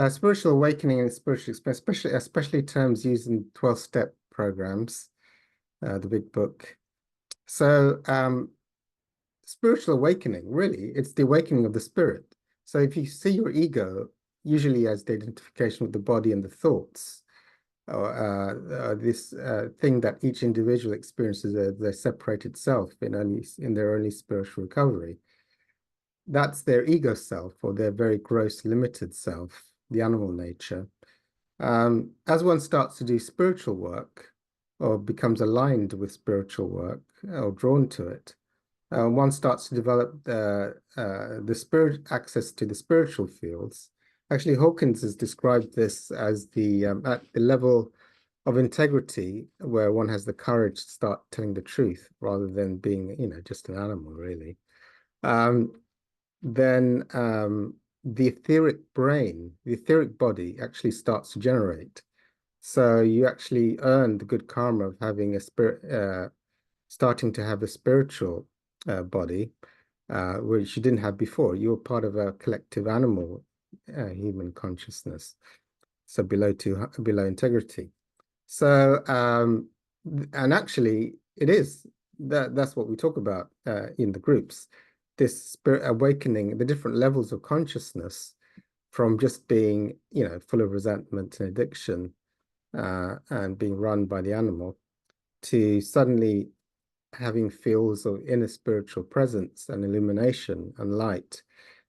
Spiritual awakening and spiritual experience, especially terms used in 12-step programs, the big book. So spiritual awakening, really, it's the awakening of the spirit. So if you see your ego, usually as the identification with the body and the thoughts, or this thing that each individual experiences as their separated self in their only spiritual recovery, that's their ego self or their very gross limited self, the animal nature. As one starts to do spiritual work or becomes aligned with spiritual work or drawn to it, one starts to develop the spirit access to the spiritual fields. Actually, Hawkins has described this as at the level of integrity where one has the courage to start telling the truth rather than being, just an animal, really. Then the etheric brain, the etheric body actually starts to generate. So you actually earn the good karma of having a spirit, starting to have a spiritual body, which you didn't have before. You were part of a collective animal human consciousness, so below integrity. So and actually it is that's what we talk about in the groups, this spirit awakening, the different levels of consciousness from just being, full of resentment and addiction and being run by the animal to suddenly having feels of inner spiritual presence and illumination and light.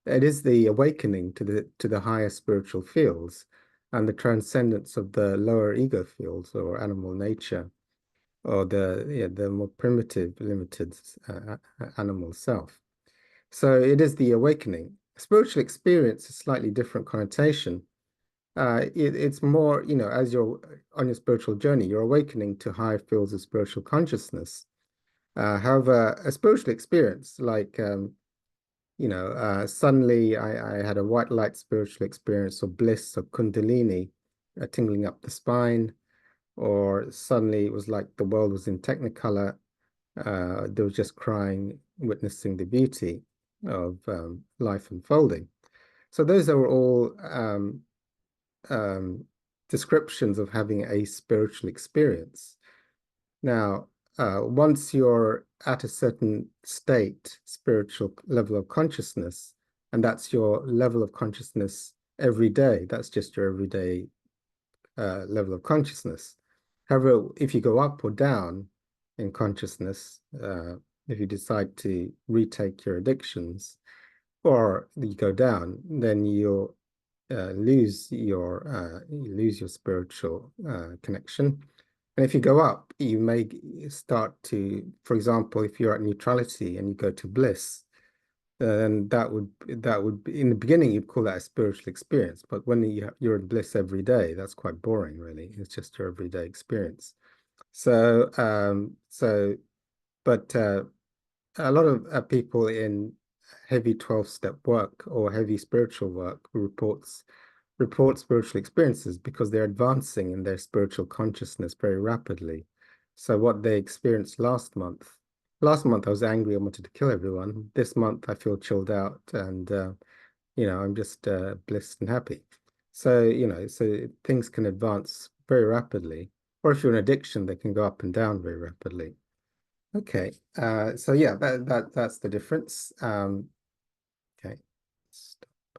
It is the awakening to the higher spiritual fields and the transcendence of the lower ego fields or animal nature or the more primitive, limited animal self. So it is the awakening. Spiritual experience is slightly different connotation. It's more, as you're on your spiritual journey, you're awakening to higher fields of spiritual consciousness. However, a spiritual experience, like, suddenly I had a white light spiritual experience or bliss or kundalini tingling up the spine, or suddenly it was like the world was in technicolor. There was just crying, witnessing the beauty of life unfolding. So those are all descriptions of having a spiritual experience. Now, once you're at a certain state, spiritual level of consciousness, and that's your level of consciousness every day, that's just your everyday level of consciousness. However, if you go up or down in consciousness, if you decide to retake your addictions, or you go down, then you'll lose your spiritual connection. And if you go up, you may start to, for example, if you're at neutrality and you go to bliss, then that would be, in the beginning you'd call that a spiritual experience. But when you're in bliss every day, that's quite boring, really. It's just your everyday experience. So but a lot of people in heavy 12-step work or heavy spiritual work report spiritual experiences because they're advancing in their spiritual consciousness very rapidly. So what they experienced last month I was angry and wanted to kill everyone. This month I feel chilled out and I'm just blissed and happy. So so things can advance very rapidly, or if you're in addiction, they can go up and down very rapidly. Okay, so yeah, that's the difference. Okay, stop.